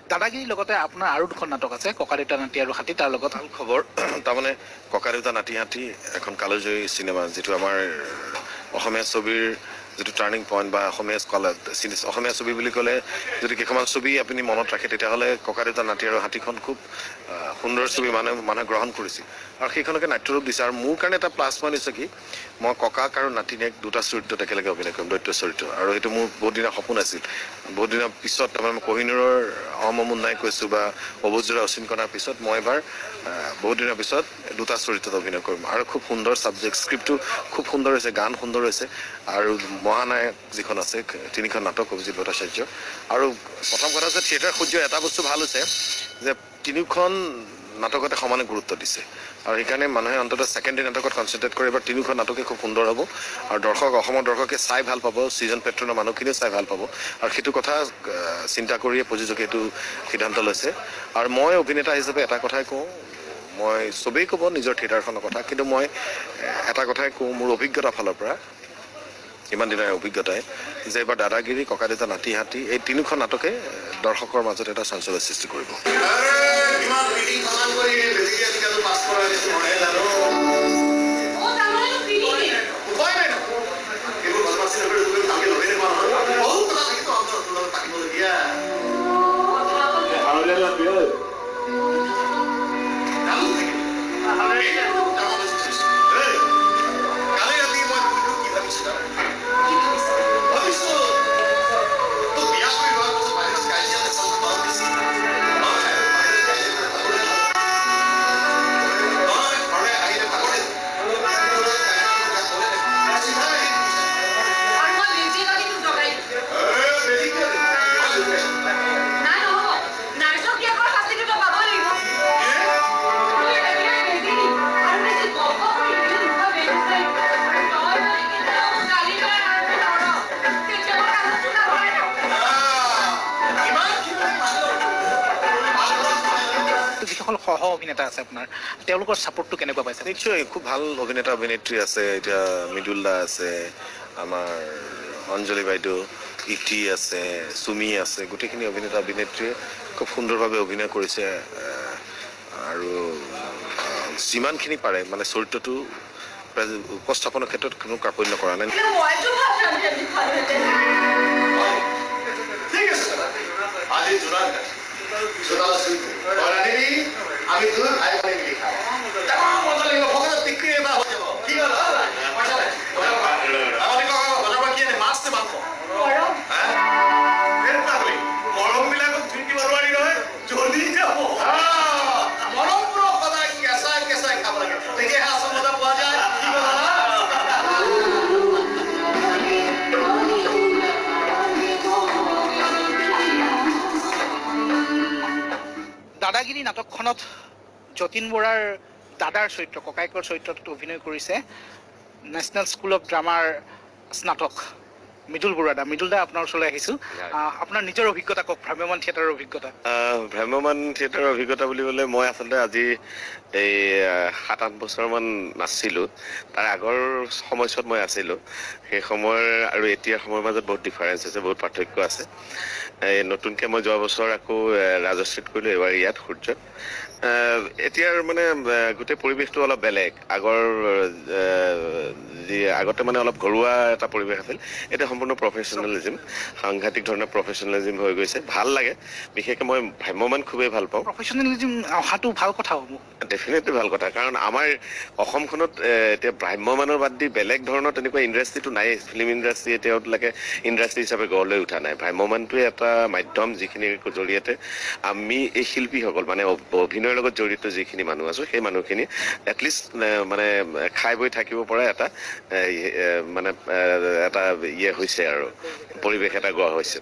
দাদাগিৰিৰ লগতে আপোনাৰ আৰু দুখন নাটক আছে, ককা দেউতা নাতি আৰু হাতী। তাৰ লগত ভাল খবৰ, তাৰমানে ককা দেউতা নাতি হাতী এখন কালজয়ী চিনেমা, যিটো আমাৰ অসমীয়া ছবিৰ যিটো টাৰ্ণিং পইণ্ট বা অসমীয়া ছবি বুলি ক'লে যদি কেইখনমান ছবি আপুনি মনত ৰাখে তেতিয়াহ'লে ককা দেউতা নাতি আৰু হাতীখন খুব সুন্দৰ ছবি মানুহে গ্ৰহণ কৰিছিল আৰু সেইখনকে নাট্যৰূপ দিছে। আৰু মোৰ কাৰণে এটা প্লাছ পইণ্ট হৈছে কি, মই ককাক আৰু নাতিনীয়েক দুটা চৰিত্ৰত একেলগে অভিনয় কৰিম, দৈত্য চৰিত্ৰ। আৰু সেইটো মোৰ বহুত দিনৰ সপোন আছিল। বহুত দিনৰ পিছত তাৰমানে মই কোহিনুৰৰ অমমুন্নাই কৈছোঁ বা অবুজৰা অচিনকণাৰ পিছত মই এবাৰ বহুত দিনৰ পিছত দুটা চৰিত্ৰত অভিনয় কৰিম আৰু খুব সুন্দৰ ছাবজেক্ট, স্ক্ৰিপ্টটো খুব সুন্দৰ হৈছে, গান সুন্দৰ হৈছে আৰু মহানায়ক যিখন আছে তিনিখন নাটক অভিজিত ভট্টাচাৰ্য। আৰু প্ৰথম কথা হৈছে থিয়েটাৰ সূৰ্য এটা বস্তু ভাল হৈছে যে তিনিখন নাটকতে সমানে গুৰুত্ব দিছে আৰু সেইকাৰণে মানুহে অন্ততঃ ছেকেণ্ডেৰী নাটকত কনচেনট্ৰেট কৰি এবাৰ তিনিখন নাটকে খুব সুন্দৰ হ'ব আৰু অসমৰ দৰ্শকে চাই ভাল পাব, ছিজন পেট্ৰনৰ মানুহখিনিও চাই ভাল পাব। আৰু সেইটো কথা চিন্তা কৰিয়ে প্ৰযোজকে এইটো সিদ্ধান্ত লৈছে। আৰু মই অভিনেতা হিচাপে এটা কথাই কওঁ, মই চবেই ক'ব নিজৰ থিয়েটাৰখনৰ কথা, কিন্তু মই এটা কথাই কওঁ মোৰ অভিজ্ঞতাৰ ফালৰ পৰা, ইমান দিনৰ অভিজ্ঞতাই, যে এইবাৰ দাদাগিৰি, ককা দেউতা নাতি হাতী এই তিনিখন নাটকে দৰ্শকৰ মাজত এটা চাঞ্চল্যৰ সৃষ্টি কৰিব। যিসকল সহ অভিনেতা আছে আপোনাৰ, তেওঁলোকৰ ছাপোৰ্টটো কেনেকুৱা পাইছে? নিশ্চয় খুব ভাল অভিনেতা অভিনেত্ৰী আছে। এতিয়া মৃদুল দা আছে, আমাৰ অঞ্জলি বাইদেউ, ইতি আছে, সুমি আছে, গোটেইখিনি অভিনেতা অভিনেত্ৰীয়ে খুব সুন্দৰভাৱে অভিনয় কৰিছে আৰু যিমানখিনি পাৰে মানে চৰিত্ৰটো উপস্থাপনৰ ক্ষেত্ৰত কোনো কাৰ্পণ্য কৰা নাই। দাদাগিৰি নাটকখনত যতীন বৰাৰ দাদাৰ চৰিত্ৰ, ককায়েকৰ চৰিত্ৰত অভিনয় কৰিছে নেশ্যনেল স্কুল অফ ড্ৰামাৰ স্নাতক মৃদুল বৰুৱা দা। মৃদুল দা, আপোনাৰ ওচৰলৈ আহিছোঁ। আপোনাৰ নিজৰ অভিজ্ঞতা কওক, ভ্ৰাম্যমান থিয়েটাৰৰ অভিজ্ঞতা। ভ্ৰাম্যমান থিয়েটাৰৰ অভিজ্ঞতা বুলিবলৈ মই আচলতে আজি এই 7-8 বছৰমান নাছিলোঁ। তাৰ আগৰ সময়ছোৱাত মই আছিলোঁ। সেই সময়ৰ আৰু এতিয়াৰ সময়ৰ মাজত বহুত ডিফাৰেঞ্চ আছে, বহুত পাৰ্থক্য আছে। নতুনকৈ মই যোৱা বছৰ আকৌ ৰাজশ্ৰীত কৰিলোঁ, এইবাৰ ইয়াত সূৰ্যত। এতিয়াৰ মানে গোটেই পৰিৱেশটো অলপ বেলেগ। আগতে মানে অলপ ঘৰুৱা এটা পৰিৱেশ আছিল, এতিয়া সম্পূৰ্ণ প্ৰফেচনেলিজিম, সাংঘাতিক ধৰণৰ প্ৰফেচনেলিজিম হৈ গৈছে। ভাল লাগে, বিশেষকৈ মই ভ্ৰাম্যমান খুবেই ভাল পাওঁ। প্ৰফেচনেলিজিম অহাটো ভাল কথা হ'ব। ডেফিনেটলি ভাল কথা, কাৰণ আমাৰ অসমখনত এতিয়া ভ্ৰাম্যমানৰ বাদ দি বেলেগ ধৰণৰ তেনেকুৱা ইণ্ডাষ্ট্ৰিটো নাই। ফিল্ম ইণ্ডাষ্ট্ৰি এতিয়ালৈকে ইণ্ডাষ্ট্ৰি হিচাপে গঢ় লৈ উঠা নাই। ভ্ৰাম্যমানটোৱে এটা মাধ্যম, যিখিনিৰ জৰিয়তে আমি এই শিল্পীসকল মানে অভিনয়ৰ লগত জড়িত যিখিনি মানুহ আছোঁ, সেই মানুহখিনি এটলিষ্ট মানে খাই বৈ থাকিব পৰা এটা মানে এটা হৈছে আৰু পৰিৱেশ এটা গঢ় হৈছে।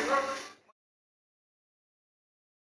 Gracias.